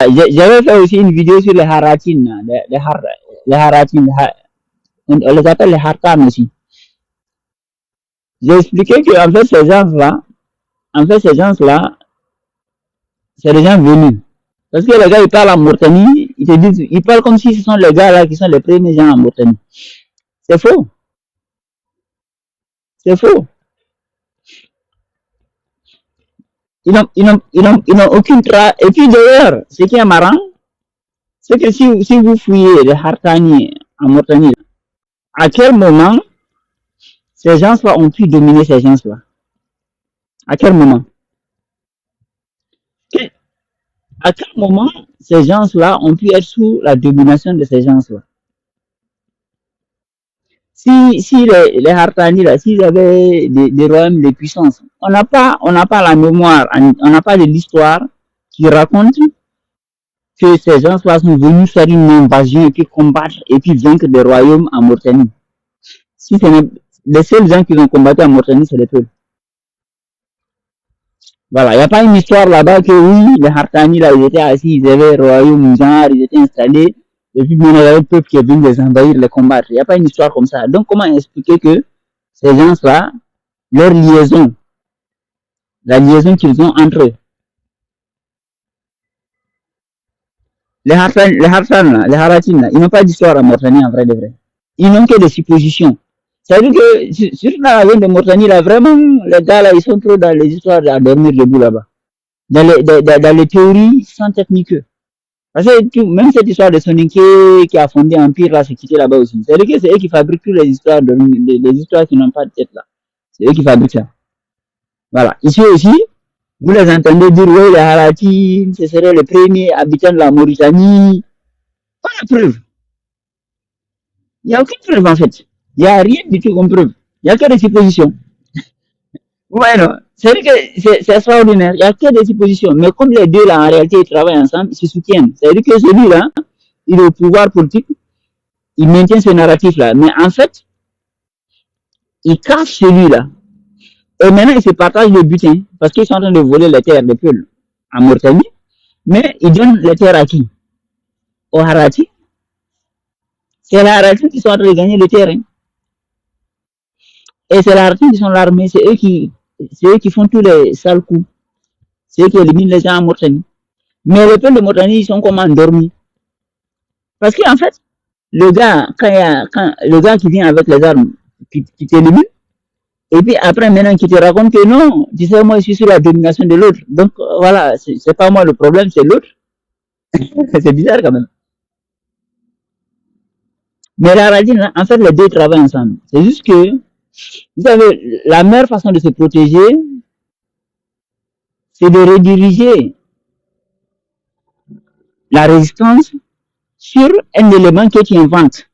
J'avais fait aussi une vidéo sur les haratines, les haratines, on les appelle les hartans aussi. J'ai expliqué que en fait ces gens-là, c'est des gens venus. Parce que les gars, ils parlent en Mauritanie, ils te disent, ils parlent comme si ce sont les gars là qui sont les premiers gens en Mauritanie. C'est faux. C'est faux. Ils n'ont aucune trace. Et puis d'ailleurs, ce qui est marrant, c'est que si vous fouillez les Hartani en Mauritanie, à quel moment ces gens-là ont pu dominer ces gens-là? À quel moment? À quel moment ces gens-là ont pu être sous la domination de ces gens-là? Si les Hartani, là, s'ils avaient des royaumes de puissance, on n'a pas la mémoire, on n'a pas de l'histoire qui raconte que ces gens-là sont venus faire une invasion et puis combattre et puis vaincre des royaumes en Mauritanie. Si les seuls gens qui ont combattu en Mauritanie, c'est les peuples. Voilà, il n'y a pas une histoire là-bas que oui, les Hartani, là, ils étaient assis, ils avaient un royaume, genre, ils étaient installés, et puis maintenant, il y avait le peuple qui est venu les envahir, les combattre. Il n'y a pas une histoire comme ça. Donc, comment expliquer que ces gens-là, leur liaison, la liaison qu'ils ont entre eux, les Haratines, là, ils n'ont pas d'histoire en Mauritanie, en vrai de vrai. Ils n'ont que des suppositions. C'est-à-dire que, sur la région de Mauritanie, là, vraiment, les gars, là, ils sont trop dans les histoires à dormir debout là-bas. Dans les théories sans technique. Parce que même cette histoire de Soninké qui a fondé Empire, là, c'est quitté là-bas aussi. C'est-à-dire que c'est eux qui fabriquent toutes les histoires, les histoires qui n'ont pas de tête là. C'est eux qui fabriquent ça. Voilà. Ici aussi, vous les entendez dire, oui, les Harati, ce seraient les premiers habitants de la Mauritanie. Pas de preuve. Il n'y a aucune preuve en fait. Il n'y a rien du tout comme preuve. Il n'y a que des suppositions. Ouais, non. C'est-à-dire que c'est extraordinaire. Il n'y a que des suppositions. Mais comme les deux là, en réalité, ils travaillent ensemble, ils se soutiennent. C'est-à-dire que celui-là, il est au pouvoir politique, il maintient ce narratif-là. Mais en fait, il cache celui-là. Et maintenant, ils se partagent le butin. Parce qu'ils sont en train de voler les terres des peuples en Mauritanie. Mais ils donnent les terres à qui? Aux Harati. C'est les Harati qui sont en train de gagner le terrain. Et c'est les Harati qui sont l'armée. C'est eux qui font tous les sales coups. C'est eux qui éliminent les gens en Mauritanie. Mais les peuples de Mauritanie, ils sont comme endormis. Parce qu'en fait, le gars, quand le gars qui vient avec les armes, qui t'élimine, et puis après, maintenant, qui te raconte que non, tu sais, moi, je suis sur la domination de l'autre. Donc, voilà, c'est pas moi le problème, c'est l'autre. C'est bizarre quand même. Mais la radine, en fait, les deux travaillent ensemble. C'est juste que, vous savez, la meilleure façon de se protéger, c'est de rediriger la résistance sur un élément que tu inventes,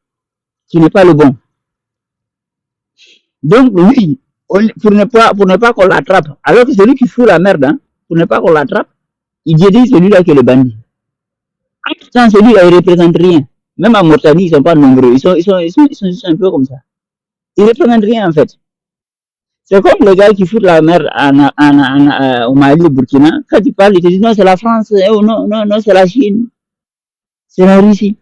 qui n'est pas le bon. Donc, lui, pour ne pas qu'on l'attrape, alors que celui qui fout la merde, hein, pour ne pas qu'on l'attrape, il dit celui-là qui est le bandit. Sans celui-là, il ne représente rien. Même en Mauritanie, ils ne sont pas nombreux. Ils sont juste un peu comme ça. Ils ne représentent rien, en fait. C'est comme les gars qui foutent la merde au Mali, au Burkina. Quand ils parlent, ils te disent non, c'est la France, oh, non, non, non, c'est la Chine, c'est la Russie.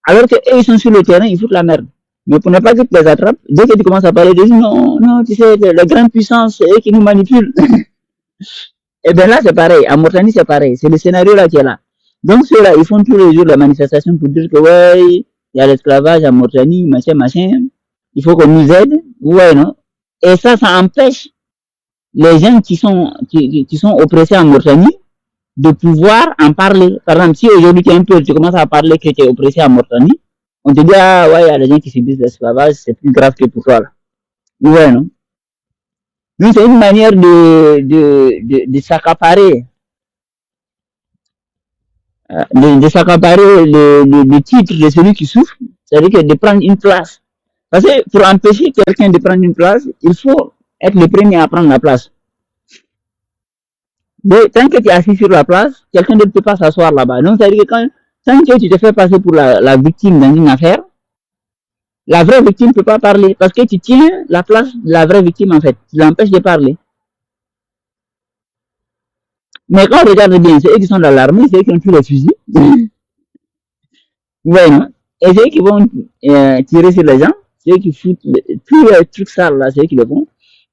Alors qu'eux, ils sont sur le terrain, ils foutent la merde. Mais pour ne pas que tu les attrapes, dès que tu commences à parler, ils disent non, non, tu sais, les grandes puissances, c'est eux qui nous manipulent. Et bien là, c'est pareil. En Mauritanie, c'est pareil. C'est le scénario là qui est là. Donc ceux-là, ils font tous les jours la manifestation pour dire que ouais, il y a l'esclavage en Mauritanie, machin, machin. Il faut qu'on nous aide. Ouais, non. Et ça empêche les gens qui sont oppressés en Mauritanie de pouvoir en parler. Par exemple, si aujourd'hui tu es un peu, tu commences à parler que tu es oppressé en Mauritanie, on te dit, ah ouais, il y a des gens qui subissent l'esclavage, c'est plus grave que pour toi là. Ouais, non. Donc c'est une manière de s'accaparer de s'accaparer le titre de celui qui souffre, c'est-à-dire que de prendre une place. Parce que pour empêcher quelqu'un de prendre une place, il faut être le premier à prendre la place. Tant que tu es assis sur la place, quelqu'un ne peut pas s'asseoir là-bas. Donc, c'est-à-dire que tant que tu te fais passer pour la victime dans une affaire, la vraie victime ne peut pas parler parce que tu tiens la place de la vraie victime en fait. Tu l'empêches de parler. Mais quand on regarde bien, c'est eux qui sont dans l'armée, c'est eux qui ont tous les fusils. Ouais, non? Et c'est eux qui vont tirer sur les gens, c'est eux qui foutent tous les trucs sales là, c'est eux qui le font.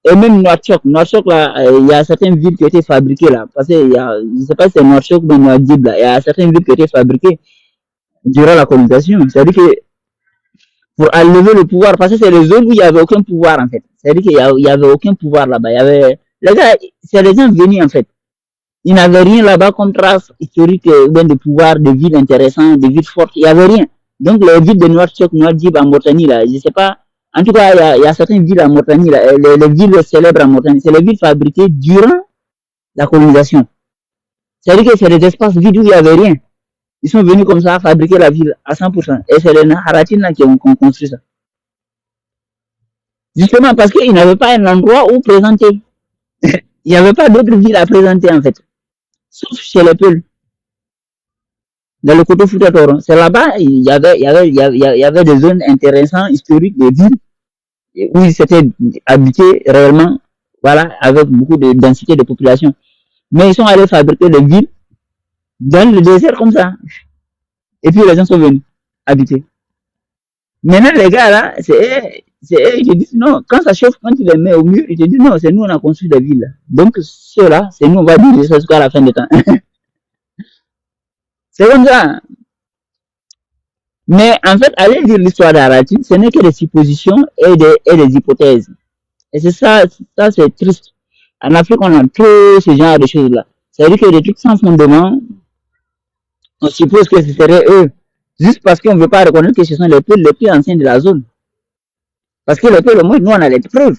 Et même Nouakchott là, il y a certaines villes qui ont été fabriquées là, parce que je sais pas si c'est Nouakchott ou Nouadhibou là, il y a certaines villes qui ont été fabriquées durant la colonisation. C'est-à-dire que pour enlever le pouvoir, parce que c'est les zones où il n'y avait aucun pouvoir en fait. C'est-à-dire qu'il n'y avait aucun pouvoir là-bas. Il y avait, les gars, c'est les gens venus en fait. Ils n'avaient rien là-bas comme trace historique de pouvoir, de villes intéressantes, de villes fortes. Il n'y avait rien. Donc les villes de Nouakchott, Nouadhibou, en Mauritanie, là, je ne sais pas. En tout cas, il y a certaines villes en Mauritanie, là, les villes célèbres en Mauritanie, c'est les villes fabriquées durant la colonisation. C'est-à-dire que c'est des espaces vides où il n'y avait rien. Ils sont venus comme ça fabriquer la ville à 100%. Et c'est les Naharatines là qui ont construit ça. Justement parce qu'ils n'avaient pas un endroit où présenter. Il n'y avait pas d'autres villes à présenter en fait. Sauf chez les Peuls. Dans le côté Fouta-Toro. C'est là-bas, il y avait des zones intéressantes, historiques, des villes, où ils s'étaient habités réellement, voilà, avec beaucoup de densité de population. Mais ils sont allés fabriquer des villes dans le désert comme ça. Et puis les gens sont venus habiter. Maintenant, les gars, là, c'est eux qui disent non. Quand ça chauffe, quand tu les mets au mur, ils te disent non, c'est nous, on a construit des villes. Donc, ceux-là, c'est nous, on va diriger ça jusqu'à la fin du temps. C'est comme ça. Mais en fait, aller lire l'histoire d'Arati, ce n'est que des suppositions et des hypothèses. Et c'est ça c'est triste. En Afrique, on a trop ce genre de choses-là. C'est-à-dire que des trucs sans fondement, on suppose que ce serait eux. Juste parce qu'on ne veut pas reconnaître que ce sont les plus anciens de la zone. Parce que les peuples, au moins, nous, on a les preuves.